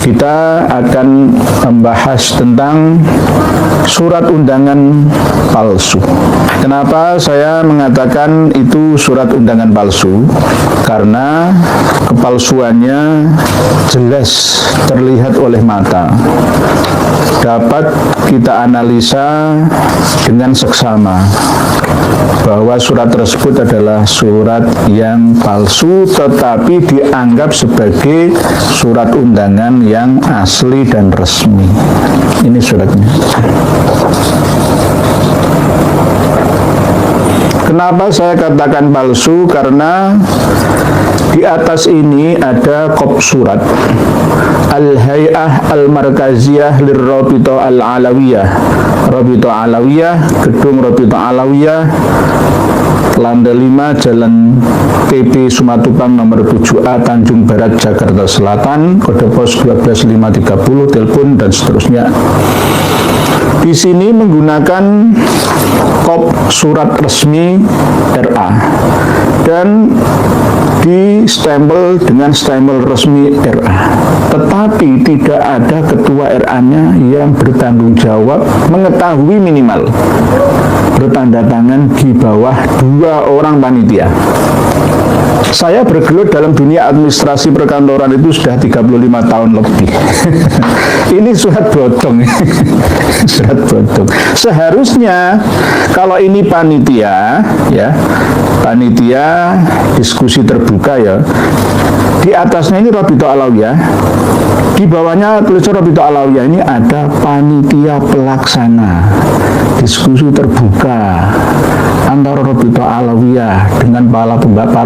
Kita akan membahas tentang surat undangan palsu. Kenapa saya mengatakan itu surat undangan palsu? Karena kepalsuannya jelas terlihat oleh mata. Dapat kita analisa dengan seksama bahwa surat tersebut adalah surat yang palsu, tetapi dianggap sebagai surat undangan yang asli dan resmi. Ini suratnya. Kenapa saya katakan palsu? Karena di atas ini ada kop surat Al-Hay'ah Al-Markaziyah Lirrabitah Al-Alawiyah, Rabitah Alawiyah, Gedung Rabitah Alawiyah, Lantai 5, Jalan TB Sumatupang nomor 7A, Tanjung Barat, Jakarta Selatan, kode pos 12530, telepon dan seterusnya. Di sini menggunakan kop surat resmi RA dan di stempel dengan stempel resmi RA, tetapi tidak ada ketua RA-nya yang bertanggung jawab mengetahui minimal bertanda tangan di bawah 2 orang panitia. Saya bergelut dalam dunia administrasi perkantoran itu sudah 35 tahun lebih. Ini surat bodong. Surat bodong. Seharusnya kalau ini panitia, ya, panitia diskusi terbuka, ya, di atasnya ini Rabitah Alawiyah, di bawahnya tulisan Rabitah Alawiyah, ini ada panitia pelaksana diskusi terbuka antara Rabitah Alawiyah dengan para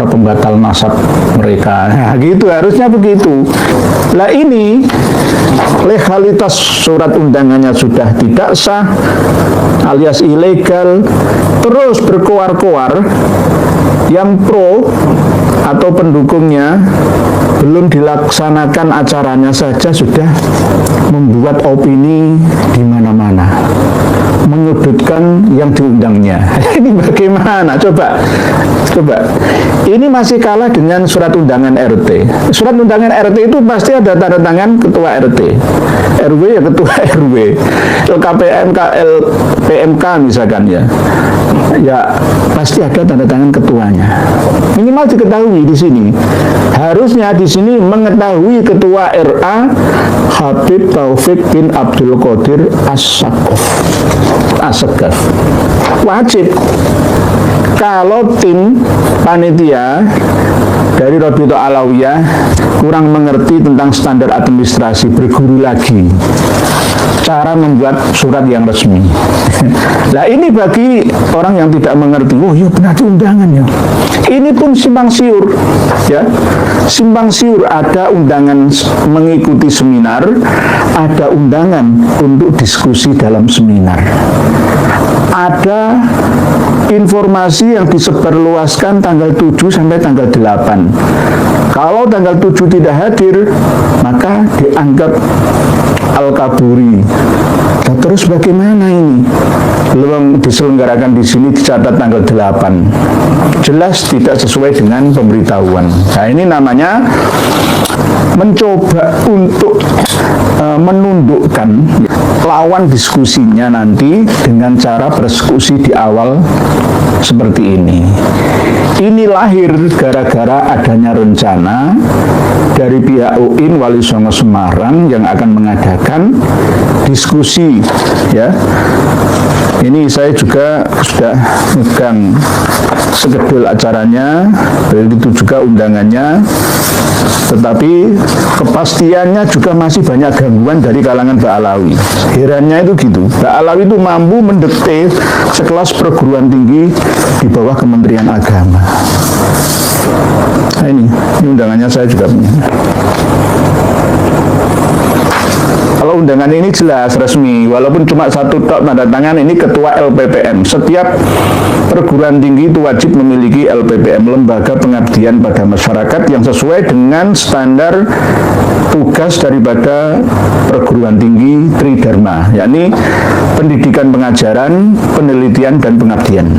pembatal nasab mereka. Nah, gitu, harusnya begitu. Lah ini legalitas surat undangannya sudah tidak sah alias ilegal, terus berkoar-koar yang pro atau pendukungnya belum dilaksanakan acaranya saja sudah membuat opini di mana-mana, menyudutkan yang diundangnya. Ini bagaimana? Coba. Ini masih kalah dengan surat undangan RT. Surat undangan RT itu pasti ada tanda tangan ketua RT, RW ya ketua RW, LKPM, LPMK misalkan, ya pasti ada tanda tangan ketuanya. Minimal diketahui di sini. Harusnya di sini mengetahui ketua RA Habib Taufik bin Abdul Qadir As-Saqqaf. Wajib. Kalau tim panitia dari Rabitah Alawiyah kurang mengerti tentang standar administrasi, berguru lagi cara membuat surat yang resmi. Nah, ini bagi orang yang tidak mengerti, oh iya benar undangan ya. Ini pun simpang siur, ya. Simpang siur, ada undangan mengikuti seminar, ada undangan untuk diskusi dalam seminar. Ada informasi yang disebarluaskan tanggal 7 sampai tanggal 8. Kalau tanggal 7 tidak hadir, maka dianggap al-kaburi. Nah, terus bagaimana ini? Belum diselenggarakan di sini dicatat tanggal 8. Jelas tidak sesuai dengan pemberitahuan. Nah, ini namanya mencoba untuk menundukkan lawan diskusinya nanti dengan cara persekusi di awal seperti ini. Ini lahir gara-gara adanya rencana dari pihak UIN Wali Songo Semarang yang akan mengadakan diskusi, ya. Ini saya juga sudah megang skedul acaranya, begitu juga undangannya. Tetapi kepastiannya juga masih banyak gangguan dari kalangan Mbak Alawi. Herannya itu gitu, Mbak Alawi itu mampu mendikte sekelas perguruan tinggi di bawah Kementerian Agama. Nah, ini undangannya saya juga punya. Kalau undangan ini jelas resmi, walaupun cuma satu tok tanda tangan, ini ketua LPPM. Setiap perguruan tinggi itu wajib memiliki LPPM, lembaga pengabdian pada masyarakat, yang sesuai dengan standar tugas daripada perguruan tinggi Tridharma, yakni pendidikan, pengajaran, penelitian, dan pengabdian.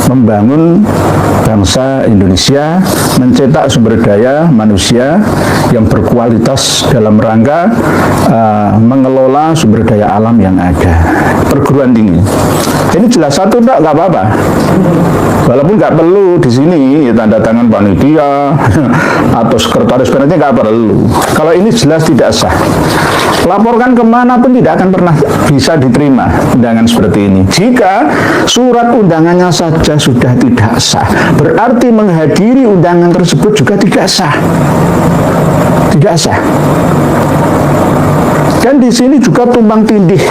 Membangun bangsa Indonesia mencetak sumber daya manusia yang berkualitas dalam rangka mengelola sumber daya alam yang ada. Perguruan tinggi. Ini jelas satu nggak apa-apa. Walaupun nggak perlu di sini ya, tanda tangan panitia atau sekretaris panitia nggak perlu. Kalau ini jelas tidak sah. Laporkan kemana pun tidak akan pernah bisa diterima undangan seperti ini. Jika surat undangannya saja sudah tidak sah, berarti menghadiri undangan tersebut juga tidak sah. Tidak sah. Dan di sini juga tumpang tindih.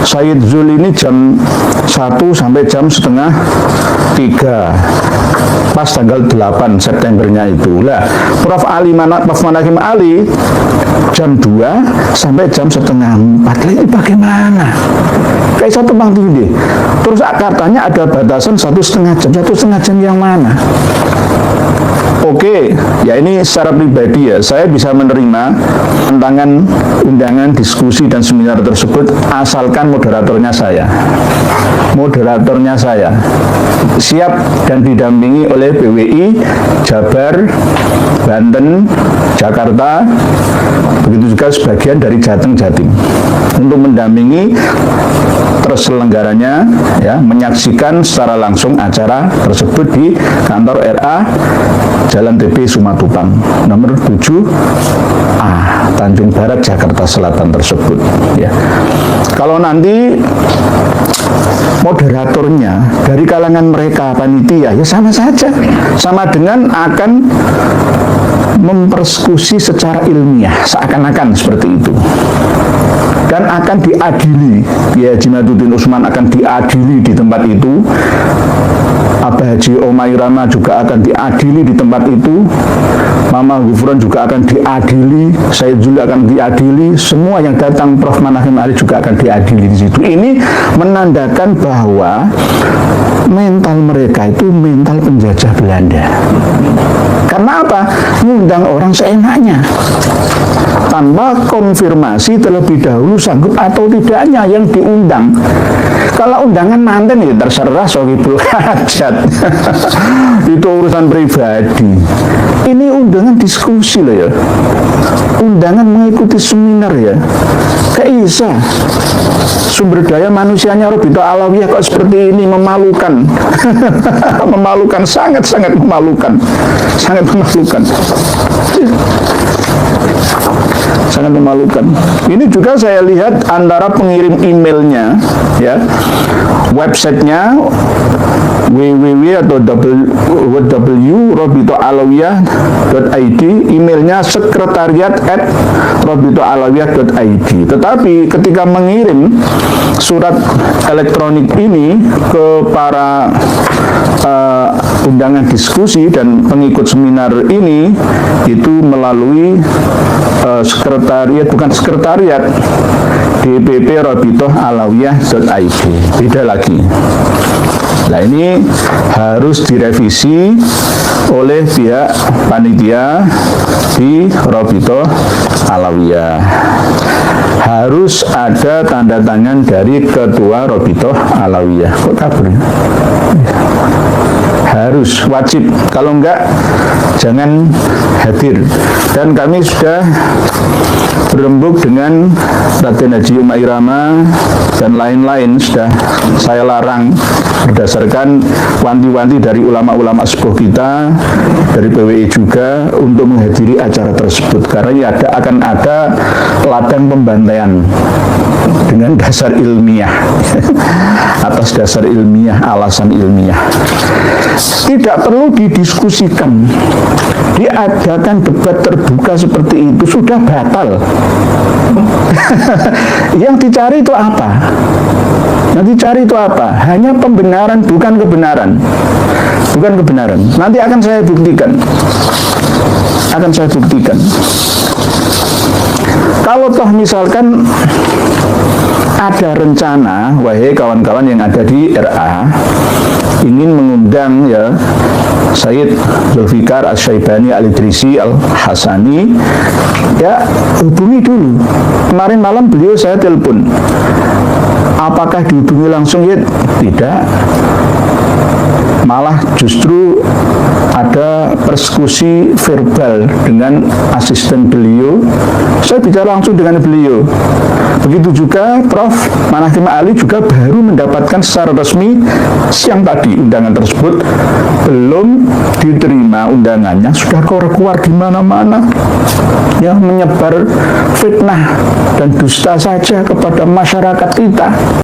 Sayyid Zul ini jam 1 sampai jam setengah 3 pas tanggal 8 Septembernya itu lah. Prof Manakim Ali jam 2 sampai jam setengah 4. Ini bagaimana? Kayak satu tumpang tindih. Terus katanya ada batasan 1,5 jam yang mana? Oke, ya ini secara pribadi ya, saya bisa menerima undangan diskusi dan seminar tersebut asalkan moderatornya saya. Moderatornya saya siap dan didampingi oleh PWI, Jabar, Banten, Jakarta, begitu juga sebagian dari Jateng, Jatim untuk mendampingi terselenggaranya ya, menyaksikan secara langsung acara tersebut di kantor RA Jalan TP Sumatupang nomor 7A Tanjung Barat Jakarta Selatan tersebut ya. Kalau nanti moderatornya dari kalangan mereka panitia ya sama saja, sama dengan akan mempersekusi secara ilmiah seakan-akan seperti itu. Dan akan diadili, Kiai Haji Madudin Usman akan diadili di tempat itu, Abah Haji Omai Rama juga akan diadili di tempat itu, Mama Gufron juga akan diadili, Sayyid Zul akan diadili, semua yang datang, Prof Manakim Ali juga akan diadili di situ. Ini menandakan bahwa mental mereka itu mental penjajah Belanda. Karena apa? Ngundang orang seenaknya, tanpa konfirmasi terlebih dahulu sanggup atau tidaknya yang diundang. Kalau undangan manten ya terserah sohibul hajat. Itu urusan pribadi. Ini undangan diskusi loh ya. Undangan mengikuti seminar ya. Kayak Isa. Sumber daya manusianya Robito Alawiyah kok seperti ini, memalukan. Memalukan, sangat-sangat memalukan. Sangat memalukan. Sangat memalukan. Ini juga saya lihat antara pengirim emailnya ya, websitenya www atau www.robitoalawiyah.id, emailnya sekretariat@robitoalawiyah.id. Tetapi ketika mengirim surat elektronik ini ke para undangan diskusi dan pengikut seminar ini, itu melalui sekretariat, bukan sekretariat, DPP robitoalawiyah.id, beda lagi. Nah ini harus direvisi oleh pihak panitia di Robito Alawiyah. Harus ada tanda tangan dari ketua Robito Alawiyah. Kok kabur? Harus, wajib. Kalau enggak, jangan hadir. Dan kami sudah berembuk dengan Raden Haji Umai Rama dan lain-lain, sudah saya larang berdasarkan wanti-wanti dari ulama-ulama sepuh kita, dari PWI juga, untuk menghadiri acara tersebut. Karena akan ada ladang pembantaian dengan dasar ilmiah. Atas dasar ilmiah, alasan ilmiah. Tidak perlu didiskusikan. Diadakan debat terbuka seperti itu sudah batal. Yang dicari itu apa? Yang dicari itu apa? Hanya pembenaran, bukan kebenaran. Bukan kebenaran. Nanti akan saya buktikan. Akan saya buktikan. Kalau toh misalkan ada rencana, wahai kawan-kawan yang ada di RA, ingin mengundang ya Sayyid Zulfikar Asy-Syaibani Al-Idrisi Al-Hasani, ya hubungi dulu. Kemarin malam beliau saya telepon. Apakah dihubungi langsung? Ya tidak. malah justru ada persekusi verbal dengan asisten beliau. Saya bicara langsung dengan beliau. Begitu juga Prof. Manakim Ali juga baru mendapatkan secara resmi siang tadi undangan tersebut, belum diterima undangannya, sudah keluar di mana-mana, ya, menyebar fitnah dan dusta saja kepada masyarakat kita.